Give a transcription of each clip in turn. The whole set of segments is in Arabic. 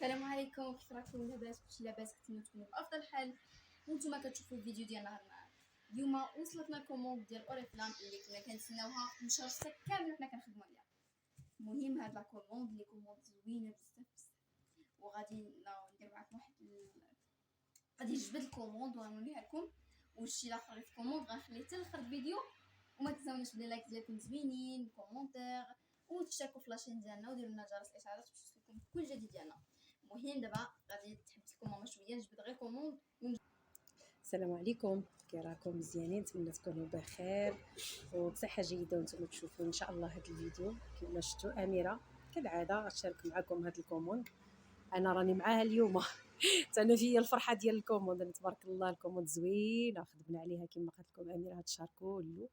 السلام عليكم، كيف راكم؟ لاباس؟ كلشي لاباس؟ كنتمنى تكونوا بافضل حال وانتم كتشوفوا الفيديو ديال نهارنا. اليوم وصلتنا كوموند ديال اوريفلام اللي كنا كنتسناوها من شهر 6 كامل وحنا كنخدموا عليها. المهم هاد لا كوموند اللي كوموند زوينه بزاف وغادي ندير معكم غادي نجبد الكوموند وغنوريها لكم، والشي الاخر اللي في الكوموند غنخليه حتى لاخر الفيديو. وما تنساوناش دير لايك ديالكم زوينين، كومونتير، وتشتركوا في لاشين ديالنا وديروا لنا جرس الاشعارات باش يوصلكم كل جديد ديالنا. المهم دابا غادي تحبس لكم ماما شويه نجبد غير كوموند. السلام عليكم، كي راكم؟ مزيانين؟ نتمنى تكونوا بخير وبصحه جيده وانتم تشوفوا ان شاء الله هذا الفيديو. كما شفتوا اميره كالعاده غتشارك معكم هذا الكوموند. انا راني معاها اليوم انا فيا الفرحه ديال الكوموند. تبارك الله الكوموند زوينه، خدمنا عليها كما قالت لكم اميره هذا الشهر كله.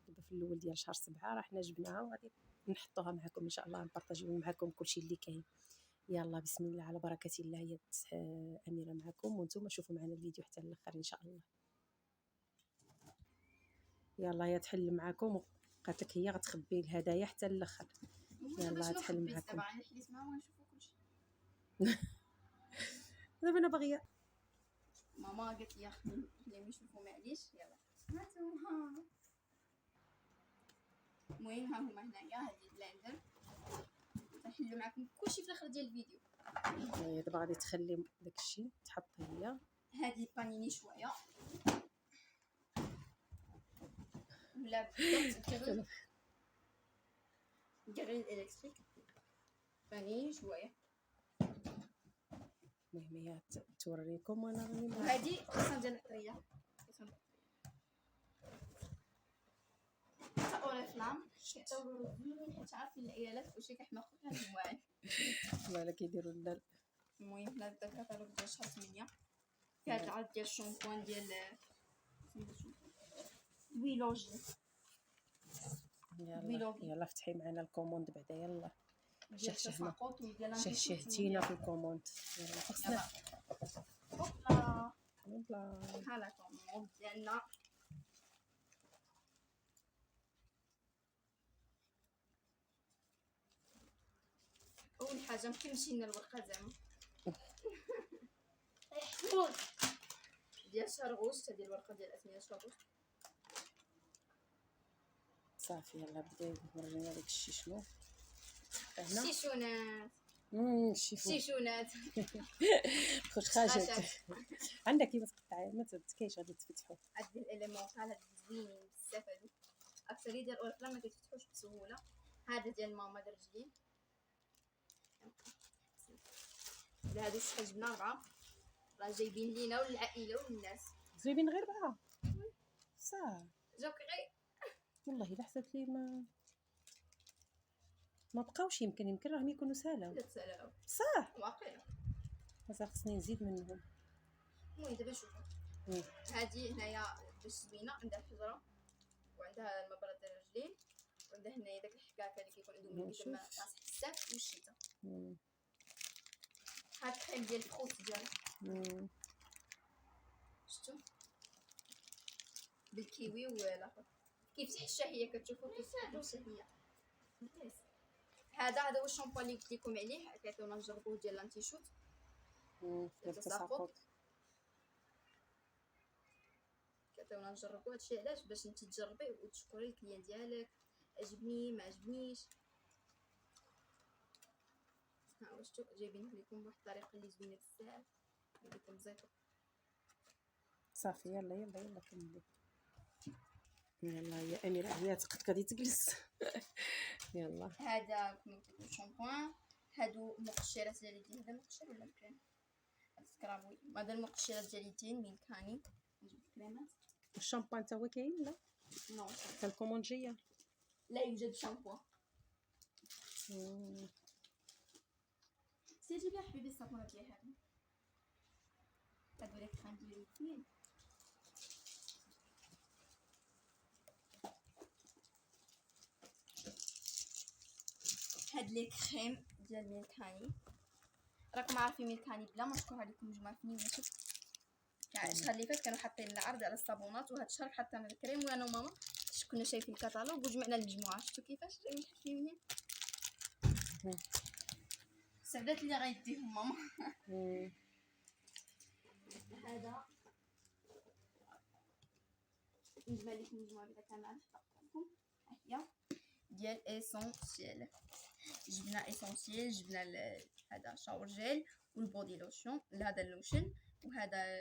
دابا في الاول ديال شهر 7 راه حنا جبناها وغادي نحطوها معكم ان شاء الله، نبارطاجيو معكم كلشي اللي كاين. يلا بسم الله على بركه الله. هي اميره معكم وانتم شوفوا معنا الفيديو حتى الاخر ان شاء الله. يلا هي تحل معاكم، وقالت لك هي غتخبي الهدايا حتى الاخر. يلا تحل معاكم. دابا انا حليت معاها ونشوفوا كلشي. دابا انا باغيه ماما قالت لي خليهم يشوفوا معليش. يلا هانتوما. المهم ها هما هنايا هادي البلاندر، غنحلو معكم كلشي في الاخر ديال الفيديو. هي دابا غادي تخلي داكشي تحط هي هادي بانيني شويه ولا بالضبط الكريل الالكتريك بانيني شويه. المهم هي توريكم وانا راني وهادي كيسان ديال العطريه، كيسان اوريفلام كيعتبروا زوينين حيت عارفين العيالات كلشي كيحماق في هاد المواعيد. مالا كيديروا لنا. المهم هذا الكتالوج ديال شهر 8 في هاد العرض ديال الشامبوان ديال ويلوجي. يلا فتحي معنا الكوموند بعدا. يلا ديال تساقط وديال شهشهتينا في الكوموند. يلا خصنا هوبلا بحال هكا الكوموند ديالنا. اول حاجه مكنمشي لنا الورقه زعما حمود ديال شرغوش، هذه الورقه ديال اسميه شرغوش. صافي يلا بدا ورينا داك الشيء شنو هنا. شيشونات شيشونات خوش خاشات. عندك كيما تقطعي ما تكاينش غادي تفتحوا. هاد الاليمونطال هاد زوينين بزاف هادو، اكثريه ديال الاوريفلام ما كيتفتحوش بسهوله. هذا ديال ماما درجلين، هادو شحال جبنا 4 راه جايبين لينا وللعائله وللناس. زوينين غير 4 صح؟ جاوك غير والله الا حسبت لي ما بقاوش. يمكن راهم يكونوا سالاو. لا تسالاو صح واقيلا. مازال خصني نزيد منهم. المهم دابا شوفوا هادي هنايا باش زوينه، عندها الحجره وعندها المبرد ديال الرجلين، وعندها هنايا داك الحكاكه اللي كيكون عندهم اللي كيتم تحت الساك والشتاء. هاد الكريم ديال الخوت ديالها شفتوا بالكيوي والاخر كيفتح الشهيه. كتشوفوا كيفتح الشهيه. هذا هو الشامبو اللي قلت لكم عليه، كيعطيونا نجربوه ديال لانتي شوت ديال التساقط. كيعطيونا نجربوه. هادشي علاش باش انت تجربيه وتشكري الكليان ديالك عجبني ما عجبنيش. ها واش جايبين لكم بواحد الطريقه اللي زوينه بزاف لكم زيتو. صافي يلا كملي. يلا يا اميره هي غادي تجلس. يلا هذا كما قلت لكم الشامبوان. هادو مقشرات ديال اليدين. هذا مقشر ولا كريم؟ سكرابوي. هذا المقشرات ديال اليدين من كاني. نجيب الكريمات. الشامبوان تا هو كاين؟ لا نو تا الكوموند جايه. لا يوجد شامبوان. سيجي بها حبيبي الصابونه ديال هادو لي كريم ديال اليدين. هاد لي كريم ديال ميلكاني. راكم عارفين ميلكاني بلا ما نشكر عليكم جماعه فيني ونشوف. الشهر اللي فات كانوا حاطين لنا عرض على الصابونات، وهاد الشهر حطينا الكريم وانا وماما كنا شايفين الكتالوج وجمعنا المجموعه. شفتوا كيفاش جايين حفيونين. السعدات اللي غيديهم ماما. مم. هذا نجمع لكم مجموعه بدا كامله لكم. ها هي ديال اسونسيال. جبنا اسونسيال، جبنا هذا شاور جيل والبودي لوشن، هذا اللوشن، وهذا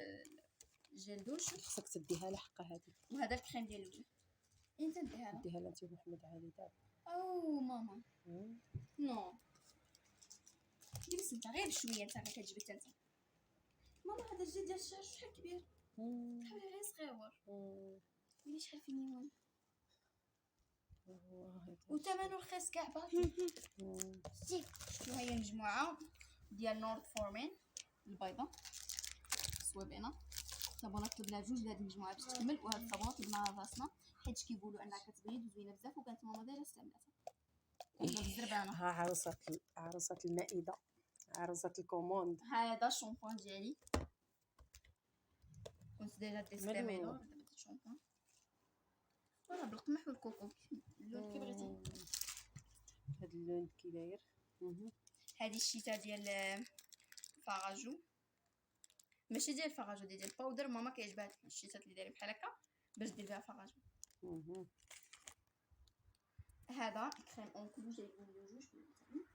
جيل دوش، خصك تديها لحقه هذه، وهذا الكريم ديال الوجه. انت ديها لها. ديها لانت محمد علي دابا. او ماما مم. نو جلس انت غير شويه، انت ما كتجبد انت ماما. هذا الجلد ديال الشعر شحال كبير، مم. بحال غير صغيور. مم. ويلي شحال فينيون، والله وثمنه رخيص كاع باطي. مم. شفتو هي مجموعه ديال نورد فورمين البيضه صويبينه. صابونات طلبنا جوج لهاد المجموعه باش تكمل، وهاد الصابونات طلبناها راسنا حيت كيقولوا انها كتبيض وزوينه بزاف، وكانت ماما دايره استعملتها بالزربانه. ها عروسة المائدة، عروسة الكوموند. هذا الشامبوان ديالي كنت ديجا ديستعملو، دابا درت الشامبوان راه بالقمح والكوكو اللون كي بغيتي. هاد اللون كي داير. هذه الشيتا ديال فاراجو، ماشي ديال فاراجو، ديال الباودر. ماما كيعجبها الشيتات اللي دايرين بحال هكا باش دير فيها فاراجو. هذا كريم اونكلو جايبين لي جوج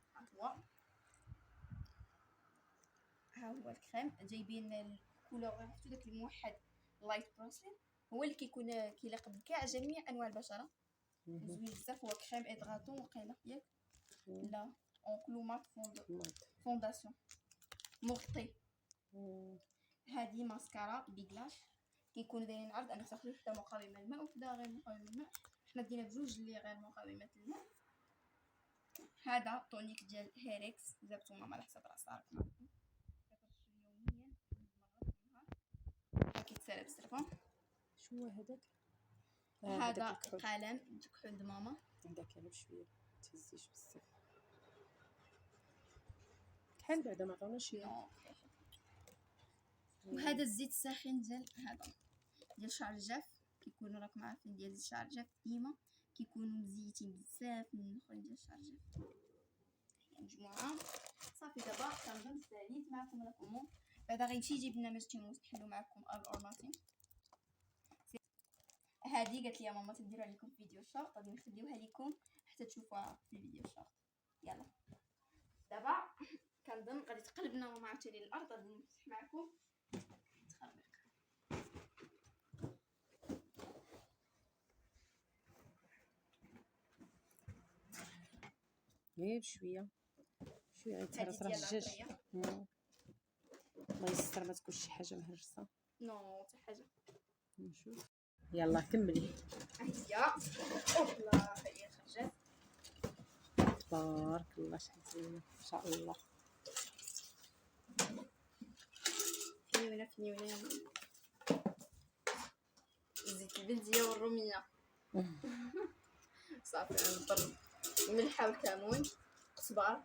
ها هو الكريم، جايبين الكولور. عرفتو داك الموحد لايت بروسلين، هو اللي كيكون كيليق بكاع جميع انواع البشره. زوين بزاف، هو كريم ادغاتون وقيله ياك لا اونكلو مات فونداسيون مغطي. هذه ماسكارا بيغلاش، كيكونوا دايرين عرض انك تاخذ وحده مقاومه للماء وحده غير مقاومه للماء. حنا دينا بجوج اللي غير مقاومه للماء. هذا طونيك ديال هيريكس، جابتو ماما على حساب راسها راكم يوميا مرات في النهار، كيتسالى بالسرفه. شنو هو هذاك؟ هذا قلم كحول د ماما. هذاك انا بشويه تهزيش بزاف بحال بعدا ما عطاوناش شي. وهذا الزيت الساخن ديال شعر الجاف، كيكونوا راكم عارفين ديال شعر الجاف ديما كيكونوا مزيتين بزاف من الاخرين ديال شعر الجاف. مجموعه صافي. دابا كنظن ساليت معكم لا كومون. بعدا غنمشي نجيب لنا ماج تيموس نحلو معكم الاورماتين. هذه قالت لي ماما تديرها لكم في فيديو شورت، غادي نخليوها لكم حتى تشوفوها في الفيديو شورت. يلا دابا كنظن غادي تقلبنا ماما عاوتاني للارض. غادي نفتح معكم تخربيق. غير شويه غيتهرس راه الدجاج. الله يستر ما تكونش شي حاجه مهرسه. نو حتى حاجه. نشوف. يلا كملي. هي اوبلا هي خرجت. تبارك الله شحال زوينه ان شاء الله. فنيونه زيت البلديه والروميه. صافي نضرب الملحه والكمون قزبر.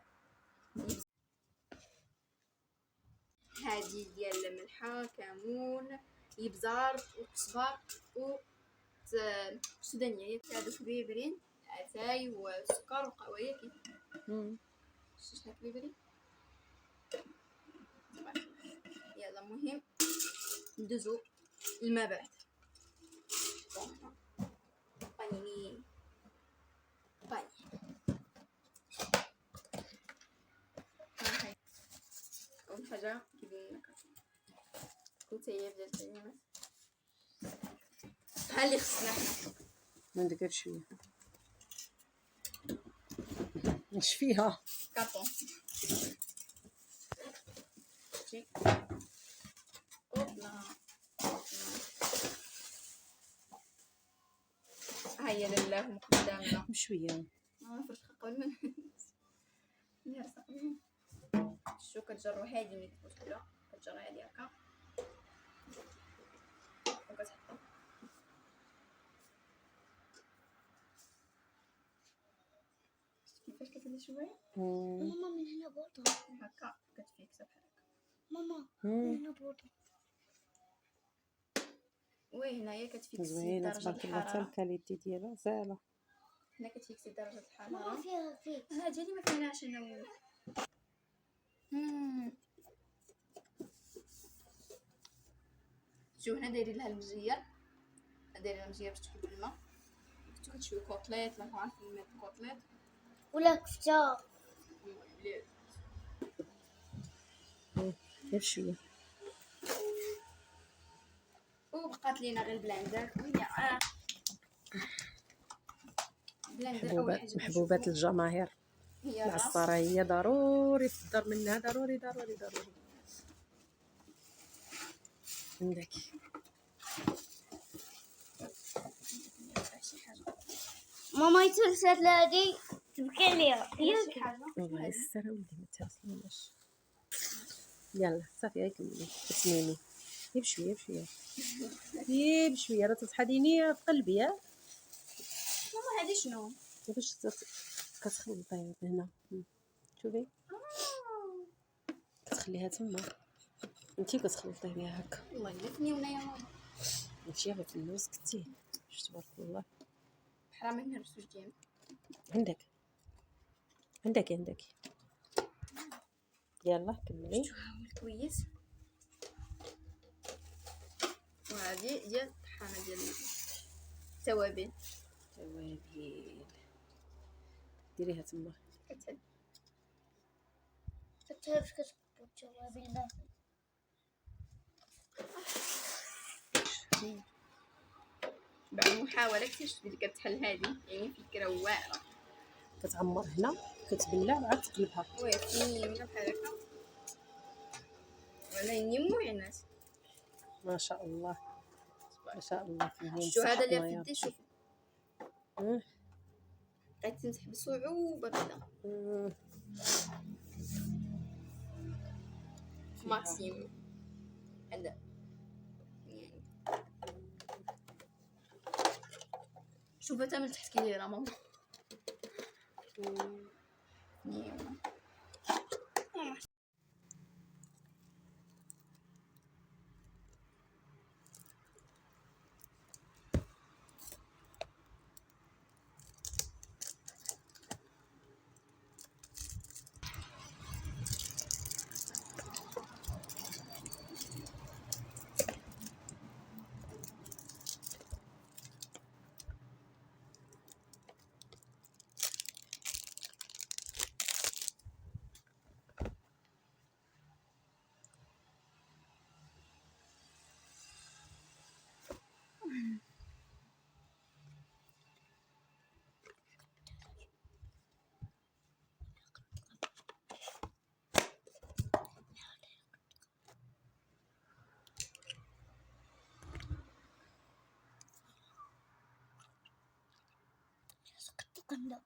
هذه ديال الملحه كمون يبزار وقزبر و السودانيه هادو كبيبرين اتاي والسكر وقوايا شحال كبيبرين. يلا المهم ندوزو الماء بارد. بانيني اول حاجه كيدير كنت هي بدات الكلمات ها اللي خصنا حنا عندك غير شويه نشفيها كارطون. شي اوبلا هيا لله قدامنا بشويه. فرش قبل ما نهرس. شو كتجرو هادي ملي كتبوسولا كتجرو هادي هكا وكتحطو. كيفاش كتدير شويه ماما من هنا برضه هكا كتفيكسا بحال هكا. ماما من هنا برضه وي هنايا كتفيكسي زوينه درجه تبارك الله حتى الحراره. الكاليتي ديالها زاله. هنا كتفيكسي درجه ماما الحراره. فيها فيكس. ها ديالي ما فيهاش انا شوف هنا دايرين لها المجير، دايرين لها المجير باش تكون بالماء. كنتو كتشوي كوطليط، راكم عارفين الماء الكوطليط ولا كفتة. غير شويه. وبقات لينا غير البلاندر. وهي بلاندر اول حاجه محبوبات كنشوفو الجماهير. هي الراس. العصاره هي ضروري في الدار منها، ضروري ضروري ضروري. عندك شي حاجه ماما يترسل هادي تبكي عليها. شي حاجه الله يستر ولدي ما تهرسنيش. يلا صافي هاي كملي تسنيني. غير بشويه بشويه غير بشويه، راه تتحديني في قلبي. ها ماما هادي شنو؟ كيفاش كتخلطيها هنا. شوفي كتخليها تما، انتي كتخلطي بها هكا. والله الا فنيونه يا ماما، ماشي غير في اللوز كتيه. واش تبارك الله. حرام ما نهرسوش ديالك. عندك يلا كملي. كويس. وهذه ديال الطحانه ديال التوابل. ديريها تما. كتعرف كتحط التوابل داخل. بعد محاولة اكتشفت بلي كتحل هذه، يعني فكرة واعرة. كتعمر هنا كتبلع وعاد تقلبها. وي فنيونة بحال هكا ولا ينمو يا ناس. ما شاء الله ما شاء الله. شو هذا اللي في يدي؟ شوف يدي. غتمسح بصعوبة كذا ماكسيموم هذا يعني. شوفها تا من تحت كي دايرة ماما. فنيونة. كندا